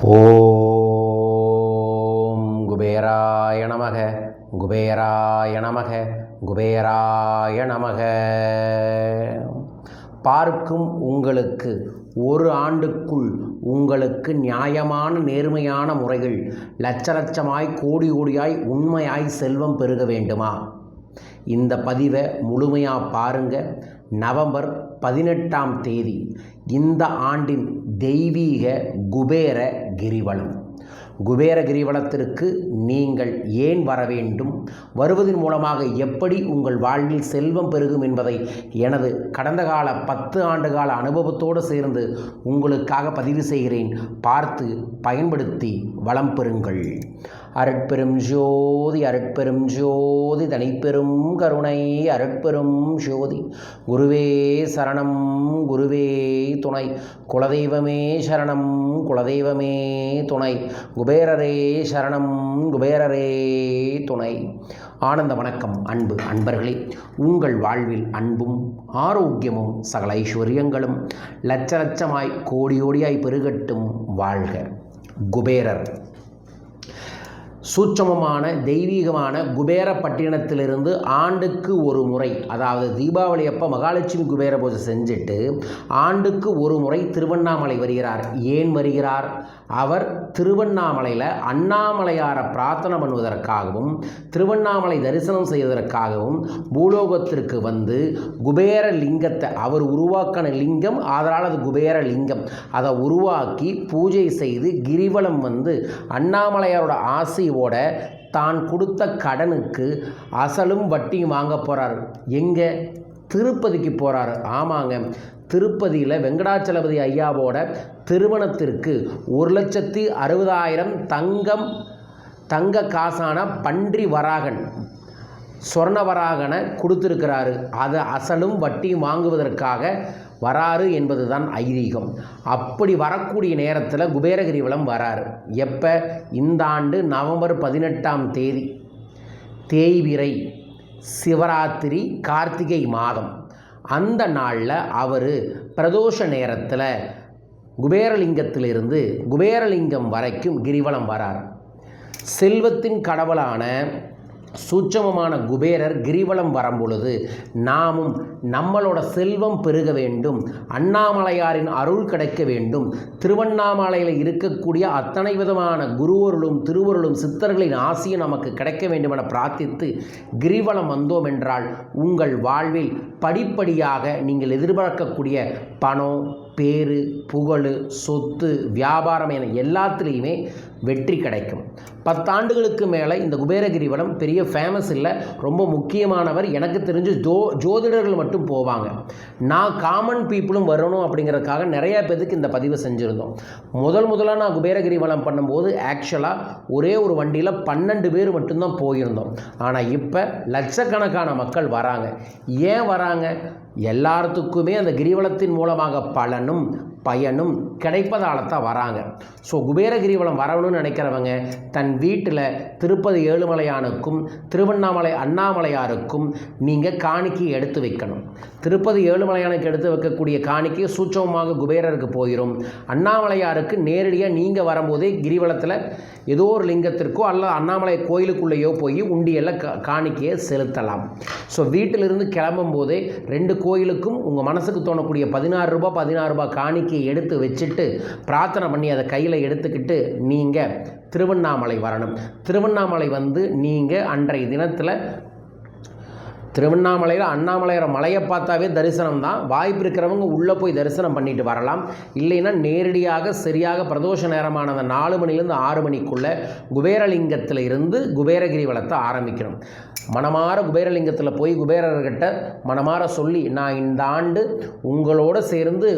ஓம் குபேராய நமக குபேராய நமக குபேராய நமக. பார்க்கும் உங்களுக்கு ஒரு ஆண்டுக்குள் உங்களுக்கு நியாயமான நேர்மையான முறைகள் லட்ச லட்சமாய் கோடி கோடியாய் உண்மையாய் செல்வம் பெருக வேண்டுமா? இந்த பதிவை முழுமையாக பாருங்கள். நவம்பர் 18ஆம் தேதி இந்த ஆண்டின் தெய்வீக குபேர கிரிவலம். குபேர கிரிவலத்திற்கு நீங்கள் ஏன் வர வேண்டும், வருவதன் மூலமாக எப்படி உங்கள் வாழ்வில் செல்வம் பெருகும் என்பதை எனது கடந்த கால 10 ஆண்டு கால அனுபவத்தோடு சேர்ந்து உங்களுக்காக பதிவு செய்கிறேன். பார்த்து பயன்படுத்தி வளம் பெறுங்கள். அருட்பெரும் ஜோதி அருட்பெரும் ஜோதி தனிப்பெரும் கருணை அருட்பெரும் ஜோதி. குருவே சரணம் குருவே துணை. குலதெய்வமே சரணம் குலதெய்வமே துணை. குபேரரே சரணம் குபேரரே துணை. ஆனந்த வணக்கம் அன்பு அன்பர்களே. உங்கள் வாழ்வில் அன்பும் ஆரோக்கியமும் சகல ஐஸ்வர்யங்களும் லட்ச லட்சமாய் கோடி கோடியாய் பெருகட்டும். வாழ்க. குபேரர் சூட்சமமான தெய்வீகமான குபேரப்பட்டினத்திலிருந்து ஆண்டுக்கு ஒரு முறை, அதாவது தீபாவளி அப்போ மகாலட்சுமி குபேர பூஜை செஞ்சுட்டு ஆண்டுக்கு ஒரு முறை திருவண்ணாமலை வருகிறார். ஏன் வருகிறார்? அவர் திருவண்ணாமலையில் அண்ணாமலையாரை பிரார்த்தனை பண்ணுவதற்காகவும் திருவண்ணாமலை தரிசனம் செய்வதற்காகவும் பூலோகத்திற்கு வந்து குபேர லிங்கத்தை அவர் உருவாக்கின லிங்கம், அதனால் அது குபேர லிங்கம், அதை உருவாக்கி பூஜை செய்து கிரிவலம் வந்து அண்ணாமலையாரோட ஆசையோட தான் கொடுத்த கடனுக்கு அசலும் வட்டியும் வாங்க போகிறார். எங்கே? திருப்பதிக்கு போகிறாரு. ஆமாங்க, திருப்பதியில் வெங்கடாச்சலபதி ஐயாவோட திருமணத்திற்கு 1,60,000 தங்க காசான பன்றி வராகன் சொர்ண வராகனை கொடுத்துருக்கிறாரு. அதை அசலும் வட்டியும் வாங்குவதற்காக வராரு என்பதுதான் ஐதீகம். அப்படி வரக்கூடிய நேரத்தில் குபேர கிரிவலம் வராரு. எப்போ? இந்த ஆண்டு நவம்பர் 18ஆம் தேதி தேய்பிறை சிவராத்திரி கார்த்திகை மாதம். அந்த நாளில் அவர் பிரதோஷ நேரத்தில் குபேரலிங்கத்திலிருந்து குபேரலிங்கம் வரைக்கும் கிரிவலம் வரார். செல்வத்தின் கடவுளான சூட்சமமான குபேரர் கிரிவலம் வரும்பொழுது நாமும் நம்மளோட செல்வம் பெருக வேண்டும், அண்ணாமலையாரின் அருள் கிடைக்க வேண்டும், திருவண்ணாமலையில் இருக்கக்கூடிய அத்தனை விதமான குருவருளும் திருவருளும் சித்தர்களின் ஆசியும் நமக்கு கிடைக்க வேண்டும் என பிரார்த்தித்து கிரிவலம் வந்தோம் என்றால் உங்கள் வாழ்வில் படிப்படியாக நீங்கள் எதிர்பார்க்கக்கூடிய பணம், பேரு, புகழ், சொத்து, வியாபாரம் என எல்லாத்துலேயுமே வெற்றி கிடைக்கும். 10 ஆண்டுகளுக்கு மேலே இந்த குபேர கிரிவலம் பெரிய ஃபேமஸ் இல்லை, ரொம்ப முக்கியமானவர். எனக்கு தெரிஞ்சு ஜோதிடர்கள் மட்டும் போவாங்க. நான் காமன் பீப்புளும் வரணும் அப்படிங்கிறதுக்காக நிறைய பேருக்கு இந்த பதிவு செஞ்சுருந்தோம். முதலாக நான் குபேர கிரிவலம் பண்ணும்போது ஆக்சுவலாக ஒரே ஒரு வண்டியில் 12 பேர் மட்டும்தான் போயிருந்தோம். ஆனால் இப்போ லட்சக்கணக்கான மக்கள் வராங்க. ஏன் வராங்க? எல்லாத்துக்குமே அந்த கிரிவலத்தின் மூலமாக பலனும் பயனும் கிடைப்பதால் தான் வராங்க. ஸோ குபேர கிரிவலம் வரணும்னு நினைக்கிறவங்க தன் வீட்டில் திருப்பதி ஏழுமலையானுக்கும் திருவண்ணாமலை அண்ணாமலையாருக்கும் நீங்கள் காணிக்கை எடுத்து வைக்கணும். திருப்பதி ஏழுமலையானுக்கு எடுத்து வைக்கக்கூடிய காணிக்கை சூட்சமமாக குபேரருக்கு போயிடும். அண்ணாமலையாருக்கு நேரடியாக நீங்கள் வரும்போதே கிரிவலத்தில் ஏதோ ஒரு லிங்கத்திற்கோ அல்லது அண்ணாமலை கோயிலுக்குள்ளேயோ போய் உண்டியெல்லாம் காணிக்கையை செலுத்தலாம். ஸோ வீட்டிலிருந்து கிளம்பும் போதே 2 கோயிலுக்கும் உங்கள் மனசுக்கு தோணக்கூடிய 16 ரூபாய் காணிக்கையை எடுத்து வச்சுட்டு பிரார்த்தனை பண்ணி அதை கையில் எடுத்துக்கிட்டு நீங்கள் திருவண்ணாமலை வரணும். திருவண்ணாமலை வந்து நீங்கள் அன்றைய தினத்தில் திருவண்ணாமலையில் அண்ணாமலையோட மலையை பார்த்தாவே தரிசனம் தான். வாய்ப்பு இருக்கிறவங்க உள்ளே போய் தரிசனம் பண்ணிட்டு வரலாம். இல்லைன்னா நேரடியாக சரியாக பிரதோஷ நேரமான அந்த 4 மணிலேருந்து 6 மணிக்குள்ளே குபேரலிங்கத்தில் இருந்து குபேர கிரிவலத்தை ஆரம்பிக்கணும். மனமார குபேரலிங்கத்தில் போய் குபேரர்கிட்ட மனமார சொல்லி, நான் இந்த ஆண்டு உங்களோடு சேர்ந்து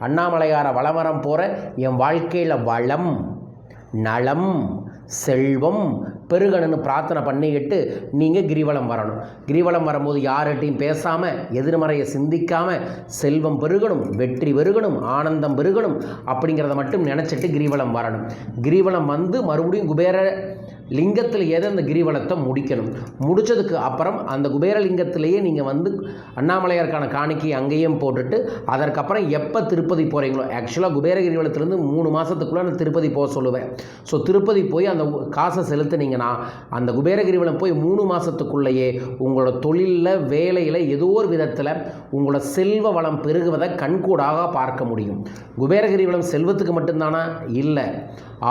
அண்ணாமலையார வளமரம் போகிற என் வாழ்க்கையில் வளம் நலம் செல்வம் பெருகணுன்னு பிரார்த்தனை பண்ணிக்கிட்டு நீங்கள் கிரிவலம் வரணும். கிரிவலம் வரும்போது யார்கிட்டையும் பேசாமல் எதிர்மறையை சிந்திக்காமல் செல்வம் பெருகணும், வெற்றி பெருகணும், ஆனந்தம் பெருகணும் அப்படிங்கிறத மட்டும் நினச்சிட்டு கிரிவலம் வரணும். கிரிவலம் வந்து மறுபடியும் குபேர லிங்கத்தில் ஏதோ அந்த கிரிவலத்தை முடிக்கணும். முடித்ததுக்கு அப்புறம் அந்த குபேரலிங்கத்திலேயே நீங்கள் வந்து அண்ணாமலையாருக்கான காணிக்கை அங்கேயும் போட்டுட்டு அதற்கப்புறம் எப்போ திருப்பதி போகிறீங்களோ, ஆக்சுவலாக குபேர கிரிவலத்திலேருந்து 3 மாதத்துக்குள்ளே நான் திருப்பதி போக சொல்லுவேன். ஸோ திருப்பதி போய் அந்த காசை செலுத்துனீங்கன்னா அந்த குபேர கிரிவலம் போய் 3 மாதத்துக்குள்ளேயே உங்களோட தொழிலில் வேலையில் ஏதோ ஒரு விதத்தில் உங்களோட செல்வ வளம் பெருகுவதை கண்கூடாக பார்க்க முடியும். குபேர கிரிவலம் செல்வத்துக்கு மட்டும்தானா? இல்லை,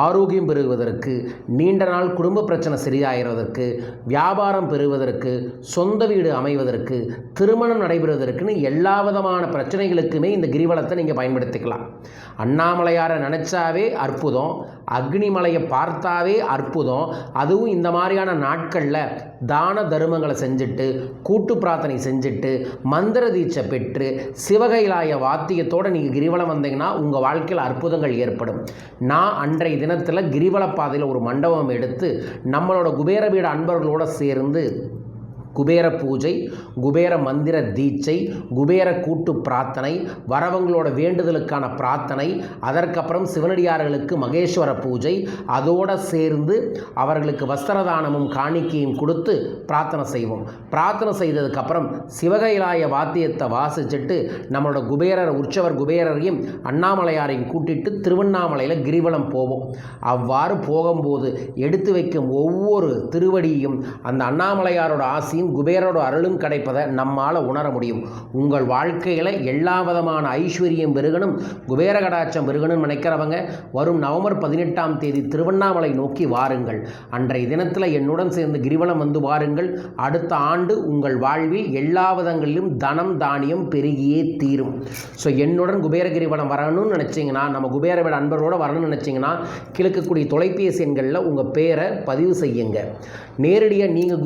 ஆரோக்கியம் பெறுவதற்கு, நீண்ட நாள் குடும்ப பிரச்சனை சரியாகிறதற்கு, வியாபாரம் பெறுவதற்கு, சொந்த வீடு அமைவதற்கு, திருமணம் நடைபெறுவதற்குன்னு எல்லா விதமான பிரச்சனைகளுக்குமே இந்த கிரிவலத்தை நீங்கள் பயன்படுத்திக்கலாம். அண்ணாமலையாரை நினச்சாவே அற்புதம், அக்னிமலையை பார்த்தாவே அற்புதம். அதுவும் இந்த மாதிரியான நாட்களில் தான தர்மங்களை செஞ்சுட்டு, கூட்டு பிரார்த்தனை செஞ்சுட்டு, மந்திர தீட்சை பெற்று, சிவகைலாய வாத்தியத்தோடு நீங்கள் கிரிவலம் வந்தீங்கன்னா உங்கள் வாழ்க்கையில் அற்புதங்கள் ஏற்படும். நான் அன்றைய தினத்தில் கிரிவல பாதையில் ஒரு மண்டபம் எடுத்து நம்மளோட குபேரபீட அன்பர்களோடு சேர்ந்து குபேர பூஜை, குபேர மந்திர தீட்சை, குபேர கூட்டு பிரார்த்தனை, வரவங்களோட வேண்டுதலுக்கான பிரார்த்தனை, அதற்கப்புறம் சிவனடியார்களுக்கு மகேஸ்வர பூஜை, அதோடு சேர்ந்து அவர்களுக்கு வஸ்திரதானமும் காணிக்கையும் கொடுத்து பிரார்த்தனை செய்வோம். பிரார்த்தனை செய்ததுக்கப்புறம் சிவகைலாய வாத்தியத்தை வாசிச்சுட்டு நம்மளோட குபேரர் உற்சவர் குபேரரையும் அண்ணாமலையாரையும் கூட்டிட்டு திருவண்ணாமலையில் கிரிவலம் போவோம். அவ்வாறு போகும்போது எடுத்து வைக்கும் ஒவ்வொரு திருவடியும் அந்த அண்ணாமலையாரோட ஆசையும் குபேரோட அருளும் கிடைப்பதை நம்மால் உணர முடியும். உங்கள் வாழ்க்கையில் எல்லா விதமான ஐஸ்வர்யம் பெருகணும், குபேர கடாட்சம் பெருகணும்னு நினைக்கிறவங்க வரும் நவம்பர் 18ஆம் தேதி திருவண்ணாமலை நோக்கி வாருங்கள். அன்றைய தினத்தில் என்னுடன் சேர்ந்து கிரிவலம் வந்து வாருங்கள். அடுத்த ஆண்டு உங்கள் வாழ்வில் எல்லா விதங்களிலும் தனம் தானியம் பெருகியே தீரும். ஸோ என்னுடன் குபேர கிரிவலம் வரணும்னு நினச்சிங்கன்னா, நம்ம குபேரவிட அன்பரோடு வரணும்னு நினச்சிங்கன்னா கிழக்கக்கூடிய தொலைபேசி எண்களில் உங்கள் பேரை பதிவு செய்யுங்க. நேரடியாக நீங்கள்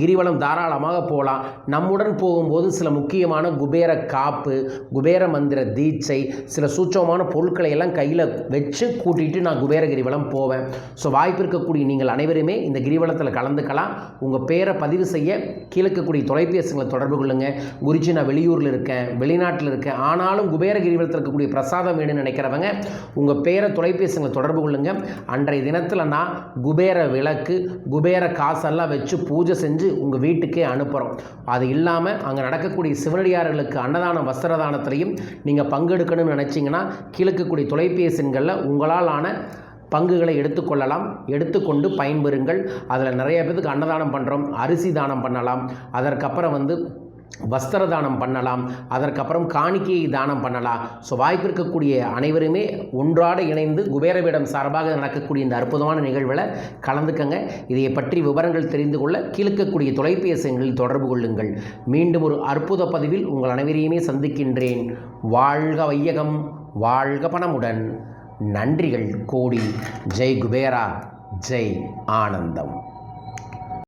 கிரிவலம் தாராளமாக போகலாம். நம்முடன் போகும்போது சில முக்கியமான குபேர காப்பு, குபேர மந்திர தீட்சை, சில சூட்சமான பொருட்களை எல்லாம் கையில் வச்சு கூட்டிகிட்டு நான் குபேர கிரிவலம் போவேன். ஸோ வாய்ப்பு இருக்கக்கூடிய நீங்கள் அனைவருமே இந்த கிரிவலத்தில் கலந்துக்கலாம். உங்கள் பேரை பதிவு செய்ய கீழக்கக்கூடிய தொலைபேசிகளை தொடர்பு கொள்ளுங்கள். குருஜி நான் வெளியூரில் இருக்கேன், வெளிநாட்டில் இருக்கேன், ஆனாலும் குபேர கிரிவலத்தில் இருக்கக்கூடிய பிரசாதம் வேணும்னு நினைக்கிறவங்க உங்கள் பேரை தொலைபேசிகளை தொடர்பு கொள்ளுங்கள். அன்றைய தினத்தில் நான் குபேர விளக்கு, குபேர காசெல்லாம் வச்சு பூஜை செஞ்சு உங்கள் வீட்டுக்கே அனுப்புகிறோம். அது இல்லாமல் அங்கே நடக்கக்கூடிய சிவனடியார்களுக்கு அன்னதான வஸ்திரதானத்திலையும் நீங்கள் பங்கெடுக்கணும்னு நினச்சிங்கன்னா கீழக்கக்கூடிய தொலைபேசி எண்களில் உங்களால் ஆன பங்குகளை எடுத்துக்கொள்ளலாம். எடுத்துக்கொண்டு பயன்பெறுங்கள். அதில் நிறைய பேருக்கு அன்னதானம் பண்ணுறோம், அரிசி தானம் பண்ணலாம், அதற்கப்புறம் வந்து வஸ்திர தானம் பண்ணலாம், அதற்கப்புறம் காணிக்கையை தானம் பண்ணலாம். ஸோ வாய்ப்பு இருக்கக்கூடிய அனைவருமே ஒன்றாடு இணைந்து குபேரபீடம் சார்பாக நடக்கக்கூடிய இந்த அற்புதமான நிகழ்வில் கலந்துக்கங்க. இதை பற்றி விவரங்கள் தெரிந்து கொள்ள கீழக்கக்கூடிய தொலைபேசி எண்களில் தொடர்பு கொள்ளுங்கள். மீண்டும் ஒரு அற்புத பதிவில் உங்கள் அனைவரையுமே சந்திக்கின்றேன். வாழ்க வையகம், வாழ்க பணமுடன். நன்றிகள் கோடி. ஜெய் குபேரா, ஜெய் ஆனந்தம்.